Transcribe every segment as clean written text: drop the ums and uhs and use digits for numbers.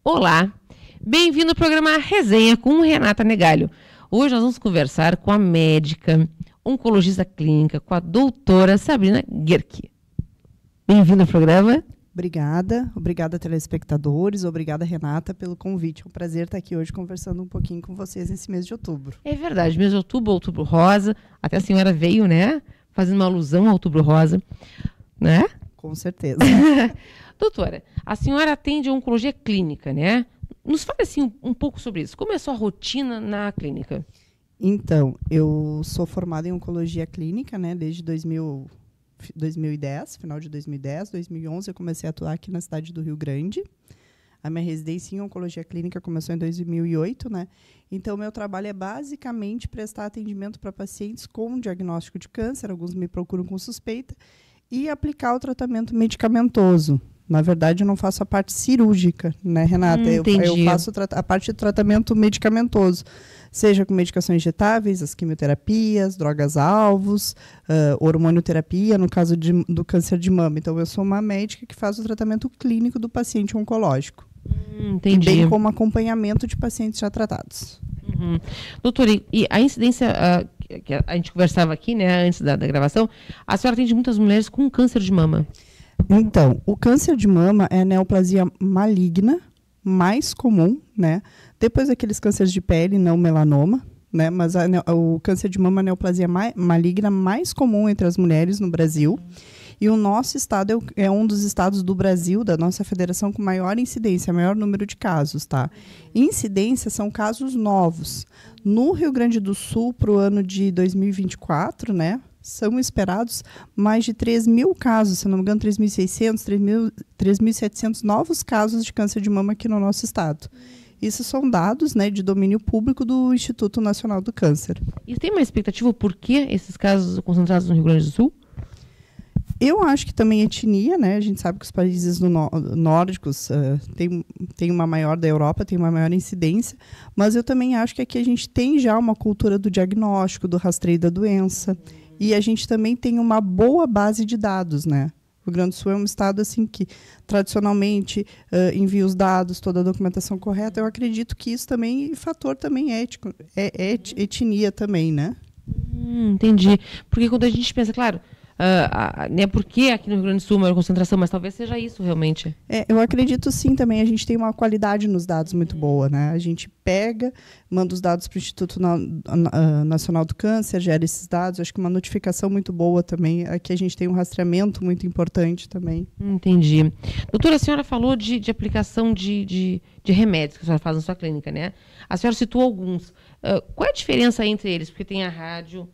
Olá, bem-vindo ao programa Resenha com Renata Negalho. Hoje nós vamos conversar com a médica, oncologista clínica, com a doutora Sabrina Guerchi. Bem-vindo ao programa. Obrigada telespectadores, obrigada Renata pelo convite. É um prazer estar aqui hoje conversando um pouquinho com vocês nesse mês de outubro. É verdade, mês de outubro, outubro rosa, até a senhora veio, né, fazendo uma alusão ao outubro rosa, né? Com certeza. Doutora, a senhora atende a oncologia clínica, né? Nos fale assim um pouco sobre isso. Como é a sua rotina na clínica? Então, eu sou formada em oncologia clínica, né, desde 2010, final de 2010, 2011 eu comecei a atuar aqui na cidade do Rio Grande. A minha residência em oncologia clínica começou em 2008, né? Então, meu trabalho é basicamente prestar atendimento para pacientes com diagnóstico de câncer, alguns me procuram com suspeita, e aplicar o tratamento medicamentoso. Na verdade, eu não faço a parte cirúrgica, né, Renata? Eu faço a parte de tratamento medicamentoso, seja com medicações injetáveis, as quimioterapias, drogas-alvos, hormonioterapia, no caso do câncer de mama. Então, eu sou uma médica que faz o tratamento clínico do paciente oncológico. Entendi. Bem como acompanhamento de pacientes já tratados. Uhum. Doutora, e a incidência, que a gente conversava aqui, né, antes da gravação, a senhora atende muitas mulheres com câncer de mama. Então, o câncer de mama é a neoplasia maligna mais comum, né? Depois daqueles cânceres de pele, não melanoma, né? Mas o câncer de mama é a neoplasia maligna mais comum entre as mulheres no Brasil. E o nosso estado é um dos estados do Brasil, da nossa federação, com maior incidência, maior número de casos, tá? Incidência são casos novos. No Rio Grande do Sul, para o ano de 2024, né? São esperados mais de 3.000 casos, se não me engano, 3.600, 3.700 novos casos de câncer de mama aqui no nosso estado. Isso são dados, né, de domínio público do Instituto Nacional do Câncer. E tem uma expectativa por que esses casos concentrados no Rio Grande do Sul? Eu acho que também etnia, né? A gente sabe que os países nórdicos têm uma maior da Europa, tem uma maior incidência, mas eu também acho que aqui a gente tem já uma cultura do diagnóstico, do rastreio da doença. E a gente também tem uma boa base de dados, né? O Rio Grande do Sul é um estado assim que tradicionalmente envia os dados, toda a documentação correta. Eu acredito que isso também é fator também ético, etnia também, né? Entendi. Porque quando a gente pensa, claro, né, porque aqui no Rio Grande do Sul é maior concentração, mas talvez seja isso realmente. Eu acredito sim também, a gente tem uma qualidade nos dados muito boa, né? A gente pega, manda os dados para o Instituto Nacional do Câncer, gera esses dados, acho que uma notificação muito boa também, aqui a gente tem um rastreamento muito importante também. Entendi. Doutora, a senhora falou de aplicação de remédios que a senhora faz na sua clínica, né? A senhora citou alguns. Qual é a diferença entre eles? Porque tem a rádio,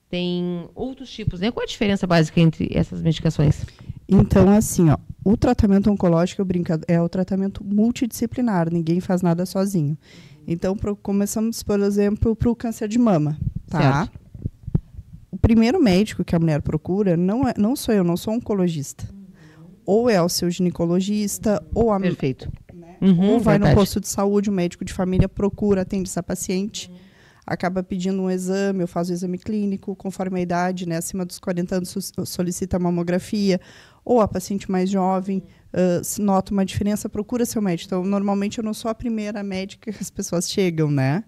tem outros tipos, né? Qual é a diferença básica entre essas medicações? Então, assim, ó, o tratamento oncológico é o tratamento multidisciplinar, ninguém faz nada sozinho. Então, começamos, por exemplo, para o câncer de mama, tá? Certo. O primeiro médico que a mulher procura não sou eu, não sou oncologista. Ou é o seu ginecologista, ou a... Perfeito. Né? Ou vai no posto de saúde, o médico de família procura, atende essa paciente, acaba pedindo um exame, eu faço o exame clínico, conforme a idade, né, acima dos 40 anos solicita a mamografia, ou a paciente mais jovem se nota uma diferença, procura seu médico. Então, normalmente, eu não sou a primeira médica que as pessoas chegam, né?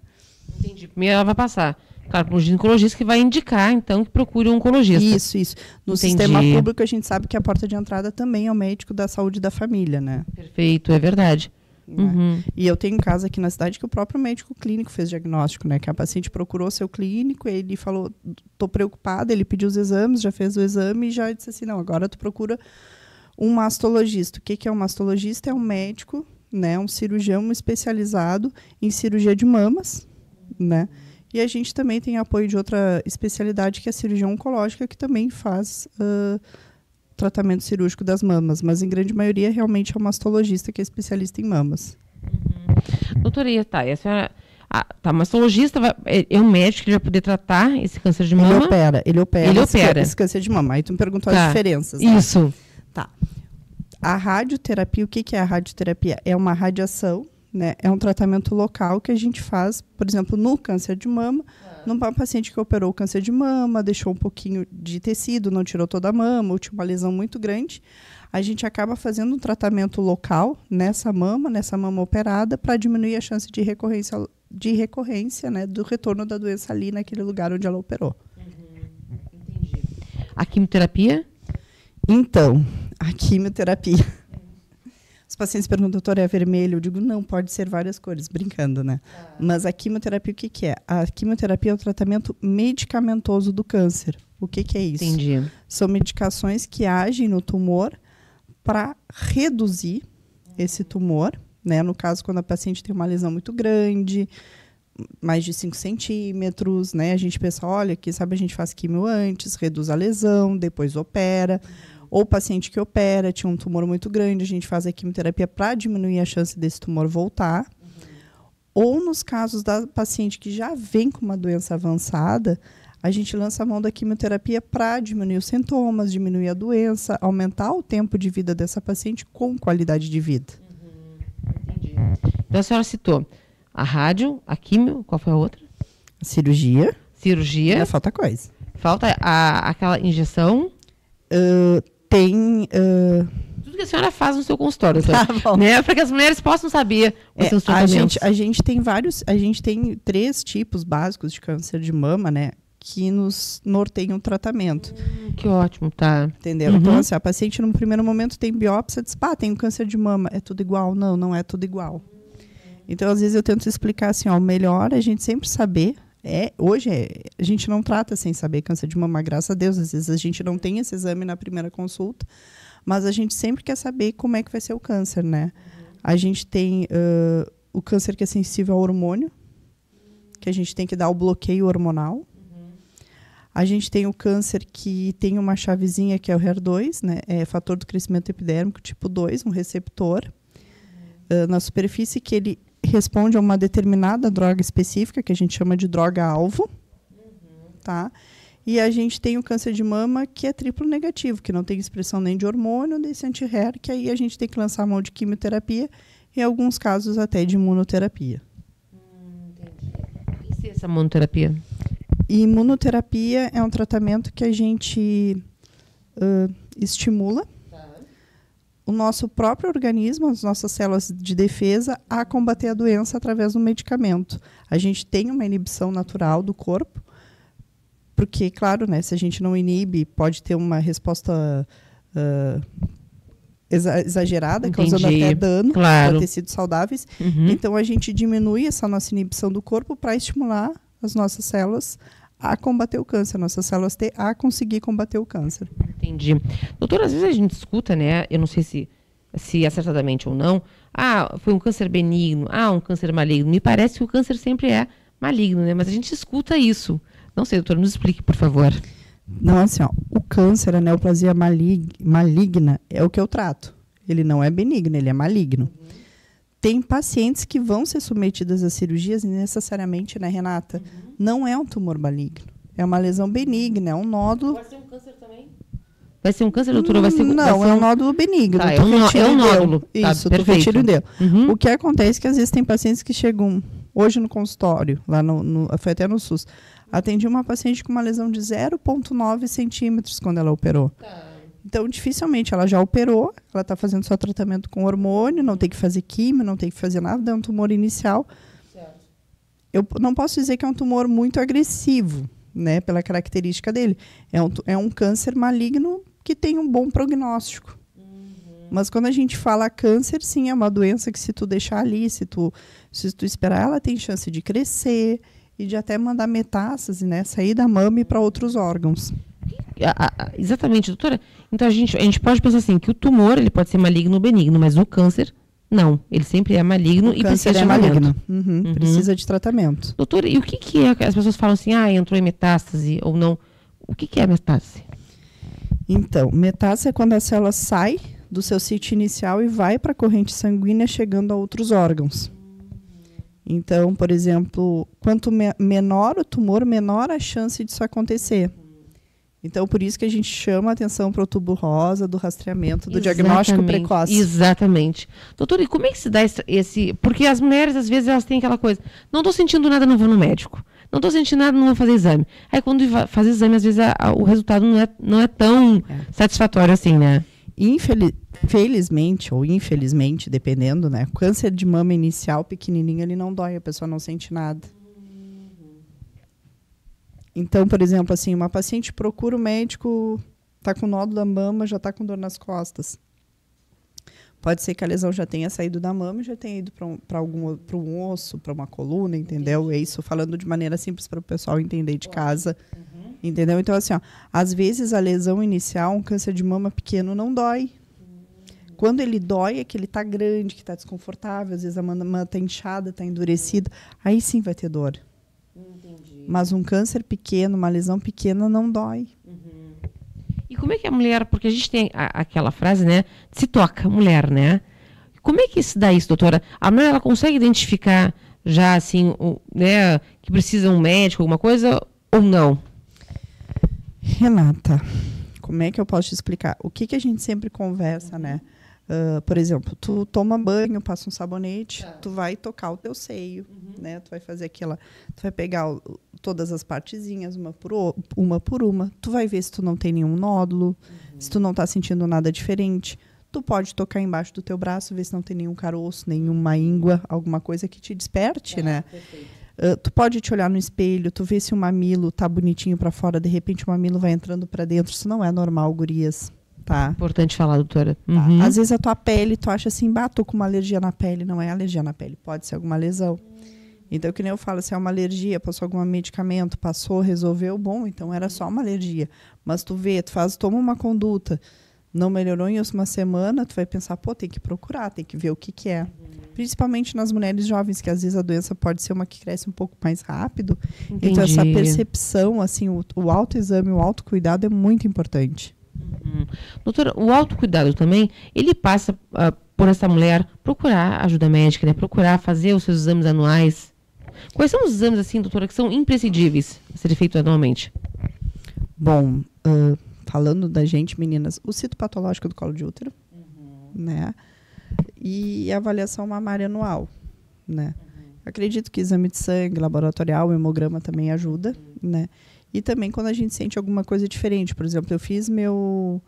Entendi. Primeiro ela vai passar, claro, para um ginecologista que vai indicar, então, que procure um oncologista. Isso. No sistema público, a gente sabe que a porta de entrada também é o médico da saúde da família, né? Perfeito, é verdade. Né? E eu tenho um caso aqui na cidade que o próprio médico clínico fez diagnóstico, né? Que a paciente procurou seu clínico, ele falou, tô preocupada, ele pediu os exames, já fez o exame e já disse assim, não, agora tu procura um mastologista. O que é um mastologista? É um médico, né? Um cirurgião especializado em cirurgia de mamas, né? E a gente também tem apoio de outra especialidade, que é a cirurgia oncológica, que também faz tratamento cirúrgico das mamas, mas em grande maioria realmente é o mastologista que é especialista em mamas. Doutora, e a senhora, mastologista é um médico que vai poder tratar esse câncer de mama? Ele opera esse câncer de mama. Aí tu me perguntou as diferenças. Né? Isso. Tá. A radioterapia, o que é a radioterapia? É uma radiação, né? É um tratamento local que a gente faz, por exemplo, no câncer de mama, Numa paciente que operou câncer de mama, deixou um pouquinho de tecido, não tirou toda a mama, ou tinha uma lesão muito grande, a gente acaba fazendo um tratamento local nessa mama operada, para diminuir a chance de recorrência, né, do retorno da doença ali naquele lugar onde ela operou. Entendi. A quimioterapia? Então, a quimioterapia. Os pacientes perguntam, doutor, é vermelho? Eu digo, não, pode ser várias cores, brincando, né? Mas a quimioterapia, o que é? A quimioterapia é o tratamento medicamentoso do câncer. O que é isso? Entendi. São medicações que agem no tumor para reduzir esse tumor, né? No caso, quando a paciente tem uma lesão muito grande, mais de 5 centímetros, né? A gente pensa, olha, quem sabe a gente faz quimio antes, reduz a lesão, depois opera. Ou o paciente que opera, tinha um tumor muito grande, a gente faz a quimioterapia para diminuir a chance desse tumor voltar. Ou nos casos da paciente que já vem com uma doença avançada, a gente lança a mão da quimioterapia para diminuir os sintomas, diminuir a doença, aumentar o tempo de vida dessa paciente com qualidade de vida. Entendi. Então a senhora citou a rádio, a quimio, qual foi a outra? A cirurgia. Cirurgia. Ainda falta coisa. Falta aquela injeção. Tem... Tudo que a senhora faz no seu consultório, Tá bom. né? Para que as mulheres possam saber os seus tratamentos. A gente tem vários... A gente tem 3 tipos básicos de câncer de mama, né? Que nos norteiam o tratamento. Que ótimo, tá. Entendeu? Então, assim, a paciente, no primeiro momento, tem biópsia, diz, tem um câncer de mama. É tudo igual? Não, não é tudo igual. Então, às vezes, eu tento explicar assim, o melhor é a gente sempre saber. Hoje, a gente não trata sem saber câncer de mama, graças a Deus. Às vezes, a gente não tem esse exame na primeira consulta, mas a gente sempre quer saber como é que vai ser o câncer, né? A gente tem o câncer que é sensível ao hormônio, que a gente tem que dar o bloqueio hormonal. A gente tem o câncer que tem uma chavezinha, que é o HER2, né? É fator do crescimento epidérmico tipo 2, um receptor na superfície, que ele responde a uma determinada droga específica, que a gente chama de droga-alvo. Tá? E a gente tem o câncer de mama, que é triplo negativo, que não tem expressão nem de hormônio, nem de anti-HER, que aí a gente tem que lançar a mão de quimioterapia, e em alguns casos até de imunoterapia. Entendi. O que é essa imunoterapia? Imunoterapia é um tratamento que a gente estimula o nosso próprio organismo, as nossas células de defesa, a combater a doença através do medicamento. A gente tem uma inibição natural do corpo, porque, claro, né, se a gente não inibe, pode ter uma resposta exagerada, causando até dano a tecidos saudáveis. Então, a gente diminui essa nossa inibição do corpo para estimular as nossas células a combater o câncer, nossas células a conseguir combater o câncer. Entendi. Doutora, às vezes a gente escuta, né, eu não sei se acertadamente ou não, foi um câncer benigno, um câncer maligno. Me parece que o câncer sempre é maligno, né? Mas a gente escuta isso. Não sei, doutora, nos explique, por favor. Não, assim, o câncer, a neoplasia maligna, é o que eu trato. Ele não é benigno, ele é maligno. Tem pacientes que vão ser submetidas a cirurgias e necessariamente, né, Renata? Não é um tumor maligno. É uma lesão benigna, é um nódulo. Vai ser um câncer também? Vai ser um câncer, doutora? Não, é um nódulo benigno. É um nódulo. Isso, do fetilho dele. O que acontece é que às vezes tem pacientes que chegam hoje no consultório, lá foi até no SUS, atendi uma paciente com uma lesão de 0,9 centímetros quando ela operou. Então, dificilmente ela já operou, ela está fazendo seu tratamento com hormônio, não tem que fazer químio, não tem que fazer nada, é um tumor inicial. Certo. Eu não posso dizer que é um tumor muito agressivo, né, pela característica dele. É um câncer maligno que tem um bom prognóstico. Mas quando a gente fala câncer, sim, é uma doença que se tu deixar ali, se tu esperar, ela tem chance de crescer e de até mandar metástase, né, sair da mama e para outros órgãos. Exatamente, doutora. Então a gente pode pensar assim, que o tumor ele pode ser maligno ou benigno, mas o câncer não. Ele sempre é maligno e precisa de tratamento. Precisa de tratamento. Doutora, e o que é? As pessoas falam assim, entrou em metástase ou não. O que é metástase? Então, metástase é quando a célula sai do seu sítio inicial e vai para a corrente sanguínea chegando a outros órgãos. Então, por exemplo, quanto menor o tumor, menor a chance disso acontecer. Então, por isso que a gente chama a atenção para o Outubro Rosa, do rastreamento, do diagnóstico precoce. Exatamente. Doutora, e como é que se dá esse... Porque as mulheres, às vezes, elas têm aquela coisa, não estou sentindo nada, não vou no médico. não tô sentindo nada, não vou fazer exame. Aí quando faz exame, às vezes o resultado não é tão satisfatório assim, né? Felizmente ou infelizmente, dependendo, né? Câncer de mama inicial, pequenininho, ele não dói, a pessoa não sente nada. Então, por exemplo, assim, uma paciente procura o médico, tá com nódulo da mama, já tá com dor nas costas. Pode ser que a lesão já tenha saído da mama e já tenha ido para um osso, para uma coluna, entendeu? É isso, falando de maneira simples para o pessoal entender de casa. Entendeu? Então, assim, ó, às vezes a lesão inicial, um câncer de mama pequeno, não dói. Quando ele dói, é que ele está grande, que está desconfortável, às vezes a mama está inchada, está endurecida, aí sim vai ter dor. Entendi. Mas um câncer pequeno, uma lesão pequena, não dói. E como é que a mulher, porque a gente tem aquela frase, né, se toca, mulher, né? Como é que se dá isso, doutora? A mulher, ela consegue identificar já, assim, né, que precisa um médico, alguma coisa, ou não? Renata, como é que eu posso te explicar? O que a gente sempre conversa, né? Por exemplo, tu toma banho, passa um sabonete, tu vai tocar o teu seio, né? Tu vai fazer aquela... Tu vai pegar todas as partezinhas, uma por uma. Tu vai ver se tu não tem nenhum nódulo, se tu não tá sentindo nada diferente. Tu pode tocar embaixo do teu braço, ver se não tem nenhum caroço, nenhuma íngua, alguma coisa que te desperte, né? Perfeito. Tu pode te olhar no espelho, tu vê se o mamilo tá bonitinho para fora, de repente o mamilo vai entrando para dentro. Isso não é normal, gurias, tá? Importante falar, doutora. Tá. Às vezes a tua pele, tu acha assim, tô com uma alergia na pele. Não é alergia na pele, pode ser alguma lesão. Então, que nem eu falo, se é uma alergia, passou algum medicamento, passou, resolveu, bom, então era só uma alergia. Mas tu vê, toma uma conduta, não melhorou em uma semana, tu vai pensar, tem que procurar, tem que ver o que é. Principalmente nas mulheres jovens, que às vezes a doença pode ser uma que cresce um pouco mais rápido. Entendi. Então, essa percepção, assim, o autoexame, o autocuidado é muito importante. Doutora, o autocuidado também, ele passa por essa mulher procurar ajuda médica, né? Procurar fazer os seus exames anuais. Quais são os exames, assim, doutora, que são imprescindíveis a serem feitos anualmente? Bom, falando da gente, meninas, o citopatológico do colo de útero, né? E a avaliação mamária anual, né? Acredito que exame de sangue, laboratorial, hemograma também ajuda, né? E também quando a gente sente alguma coisa diferente. Por exemplo, eu fiz meu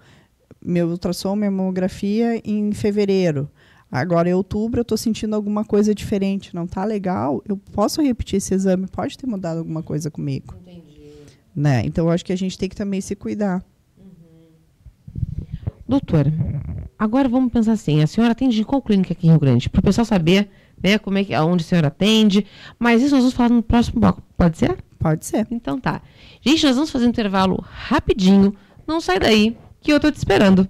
ultrassom, minha mamografia em fevereiro. Agora, em outubro, eu estou sentindo alguma coisa diferente. Não está legal? Eu posso repetir esse exame? Pode ter mudado alguma coisa comigo. Entendi. Né? Então, eu acho que a gente tem que também se cuidar. Doutora, agora vamos pensar assim, a senhora atende em qual clínica aqui em Rio Grande? Para o pessoal saber, né, aonde a senhora atende. Mas isso nós vamos falar no próximo bloco. Pode ser? Pode ser. Então tá. Gente, nós vamos fazer um intervalo rapidinho. Não sai daí, que eu tô te esperando.